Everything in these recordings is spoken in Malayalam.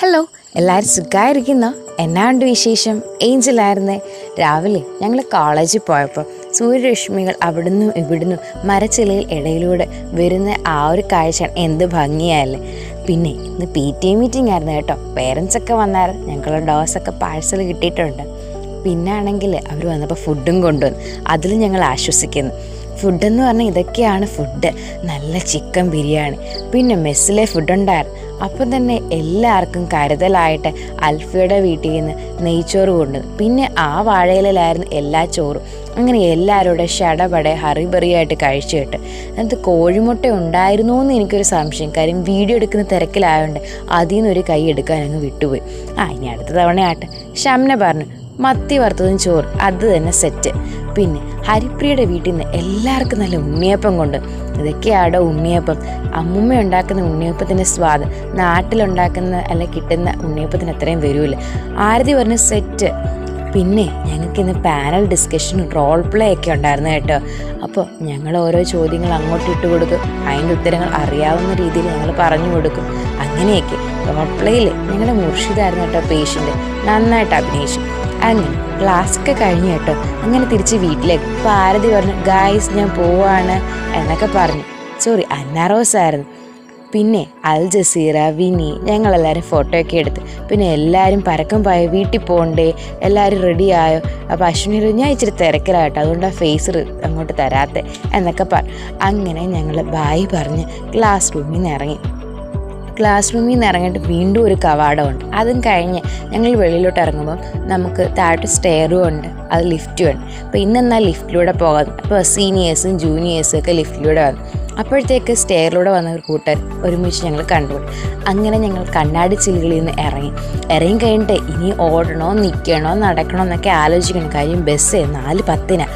ഹലോ, എല്ലാവരും സുഖമായിരിക്കുന്നോ? എന്നാണ്ട് വിശേഷം? ഏഞ്ചലായിരുന്നേ. രാവിലെ ഞങ്ങൾ കോളേജിൽ പോയപ്പോൾ സൂര്യരശ്മികൾ അവിടുന്ന് ഇവിടുന്ന് മരച്ചിലയിൽ ഇടയിലൂടെ വരുന്ന ആ ഒരു കാഴ്ച എന്ത് ഭംഗിയല്ലേ. പിന്നെ ഇന്ന് PTA മീറ്റിംഗ് ആയിരുന്നു കേട്ടോ. പേരൻസൊക്കെ വന്നായിരുന്നു. ഞങ്ങളുടെ ഡോസൊക്കെ പാഴ്സൽ കിട്ടിയിട്ടുണ്ട്. പിന്നെ ആണെങ്കിൽ അവർ വന്നപ്പോൾ ഫുഡും കൊണ്ടുവന്നു. അതിൽ ഞങ്ങൾ ആശ്വസിക്കുന്നു. ഫുഡെന്ന് പറഞ്ഞാൽ ഇതൊക്കെയാണ് ഫുഡ്. നല്ല ചിക്കൻ ബിരിയാണി, പിന്നെ മെസ്സിലെ ഫുഡുണ്ടായിരുന്നു. അപ്പം തന്നെ എല്ലാവർക്കും കരുതലായിട്ട് അൽഫയുടെ വീട്ടിൽ നിന്ന് നെയ്ച്ചോറ് കൊണ്ടുവന്നു. പിന്നെ ആ വാഴയിലായിരുന്നു എല്ലാ ചോറും. അങ്ങനെ എല്ലാവരുടെ ഷടപടെ ഹറിബറിയായിട്ട് കഴിച്ചു കേട്ട്. എന്നിട്ട് കോഴിമുട്ട ഉണ്ടായിരുന്നോ എന്ന് എനിക്കൊരു സംശയം. കാര്യം വീഡിയോ എടുക്കുന്ന തിരക്കിലായതുകൊണ്ട് അതിൽ നിന്നൊരു കൈ എടുക്കാൻ അങ്ങ് വിട്ടുപോയി. ഇനി അടുത്ത തവണയാട്ടെ. ഷംന പറഞ്ഞു മത്തി വറുത്തതും ചോറ് അത് തന്നെ സെറ്റ്. പിന്നെ ഹരിപ്രിയയുടെ വീട്ടിൽ നിന്ന് എല്ലാവർക്കും നല്ല ഉണ്ണിയപ്പം കൊണ്ട്. ഇതൊക്കെയാടോ ഉണ്ണിയപ്പം. അമ്മുമ്മ ഉണ്ടാക്കുന്ന ഉണ്ണിയപ്പത്തിൻ്റെ സ്വാദ് നാട്ടിലുണ്ടാക്കുന്ന അല്ല കിട്ടുന്ന ഉണ്ണിയപ്പത്തിന് അത്രയും വരില്ല. ആരതി പറഞ്ഞ സെറ്റ്. പിന്നെ ഞങ്ങൾക്കിന്ന് പാനൽ ഡിസ്കഷനും റോൾ പ്ലേ ഒക്കെ ഉണ്ടായിരുന്നു കേട്ടോ. അപ്പോൾ ഞങ്ങൾ ഓരോ ചോദ്യങ്ങൾ അങ്ങോട്ട് ഇട്ട് കൊടുക്കും. അതിൻ്റെ ഉത്തരങ്ങൾ അറിയാവുന്ന രീതിയിൽ ഞങ്ങൾ പറഞ്ഞു കൊടുക്കും. അങ്ങനെയൊക്കെ റോൾ പ്ലേയിൽ ഞങ്ങളുടെ മുർഷിദായിരുന്നു കേട്ടോ പേഷ്യൻ്റ്. നന്നായിട്ട് അഭിനയിച്ചു. അങ്ങനെ ക്ലാസ്സൊക്കെ കഴിഞ്ഞു കേട്ടോ. അങ്ങനെ തിരിച്ച് വീട്ടിലേക്ക്. അപ്പോൾ ആരതി പറഞ്ഞു ഗായ്സ് ഞാൻ പോവാണ് എന്നൊക്കെ പറഞ്ഞു. സോറി, അന്നാറോസ് ആയിരുന്നു. പിന്നെ അൽ ജസീറ, വിനി, ഞങ്ങളെല്ലാവരും ഫോട്ടോ ഒക്കെ എടുത്ത്. പിന്നെ എല്ലാവരും പരക്കം പായോ, വീട്ടിൽ പോകണ്ടേ, എല്ലാവരും റെഡിയായോ? അപ്പോൾ അശ്വിനി ഞാൻ ഇച്ചിരി തിരക്കിലാട്ടോ, അതുകൊണ്ട് ആ ഫേസ് അങ്ങോട്ട് തരാത്തെ എന്നൊക്കെ പറഞ്ഞു. അങ്ങനെ ഞങ്ങൾ ബായ് പറഞ്ഞ് ക്ലാസ് റൂമിൽ നിന്ന് ഇറങ്ങി. ക്ലാസ് റൂമിൽ നിന്ന് ഇറങ്ങിയിട്ട് വീണ്ടും ഒരു കവാടമുണ്ട്. അതും കഴിഞ്ഞ് ഞങ്ങൾ വെളിയിലോട്ട് ഇറങ്ങുമ്പം നമുക്ക് താഴോട്ട് സ്റ്റെയറും ഉണ്ട്, അത് ലിഫ്റ്റും ഉണ്ട്. അപ്പോൾ ഇന്നെന്നാൽ ലിഫ്റ്റിലൂടെ പോകാം. അപ്പോൾ സീനിയേഴ്സും ജൂനിയേഴ്സും ഒക്കെ ലിഫ്റ്റിലൂടെ വന്നു. അപ്പോഴത്തേക്ക് സ്റ്റെയറിലൂടെ വന്ന ഒരു കൂട്ടർ ഒരുമിച്ച് ഞങ്ങൾ കണ്ടുപിടി. അങ്ങനെ ഞങ്ങൾ കണ്ണാടി ചില്ലുകളിൽ നിന്ന് ഇറങ്ങി കഴിഞ്ഞിട്ട് ഇനി ഓടണോ നിൽക്കണോ നടക്കണോ എന്നൊക്കെ ആലോചിക്കണം. കാര്യം ബസ് 4:10.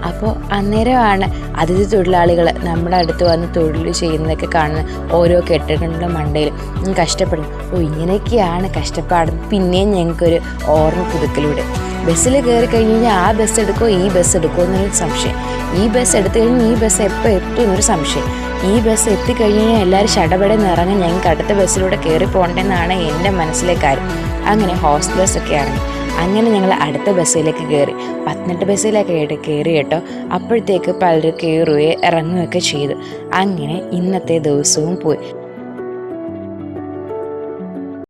അപ്പോൾ അന്നേരമാണ് അതിഥി തൊഴിലാളികൾ നമ്മുടെ അടുത്ത് വന്ന് തൊഴിൽ ചെയ്യുന്നതൊക്കെ കാണുന്ന ഓരോ കെട്ടിടങ്ങളുടെ മണ്ടയിൽ കഷ്ടപ്പെടുന്നു. ഇങ്ങനെയൊക്കെയാണ് കഷ്ടപ്പാട്. പിന്നെയും ഞങ്ങൾക്കൊരു ഓർമ്മ പുതുക്കലൂടെ ബസ്സിൽ കയറി കഴിഞ്ഞ് കഴിഞ്ഞാൽ ആ ബസ് എടുക്കുമോ ഈ ബസ് എടുക്കുമോ എന്നൊരു സംശയം. ഈ ബസ് എടുത്തു കഴിഞ്ഞാൽ ഈ ബസ് എപ്പോൾ എത്തും എന്നൊരു സംശയം. ഈ ബസ് എത്തിക്കഴിഞ്ഞ് കഴിഞ്ഞാൽ എല്ലാവരും ഷടപടന്ന് ഇറങ്ങി ഞങ്ങൾക്ക് അടുത്ത ബസ്സിലൂടെ കയറി പോകണ്ടെന്നാണ് എൻ്റെ മനസ്സിലെ കാര്യം. അങ്ങനെ ഹോസ്റ്റൽ ബസ്സൊക്കെ ഇറങ്ങി. അങ്ങനെ ഞങ്ങൾ അടുത്ത ബസ്സിലേക്ക് കയറി. 18 ബസ്സിലേക്ക് കയറി കേട്ടോ. അപ്പോഴത്തേക്ക് പലരും കയറുകയും ഇറങ്ങുകയൊക്കെ ചെയ്തു. അങ്ങനെ ഇന്നത്തെ ദിവസവും പോയി.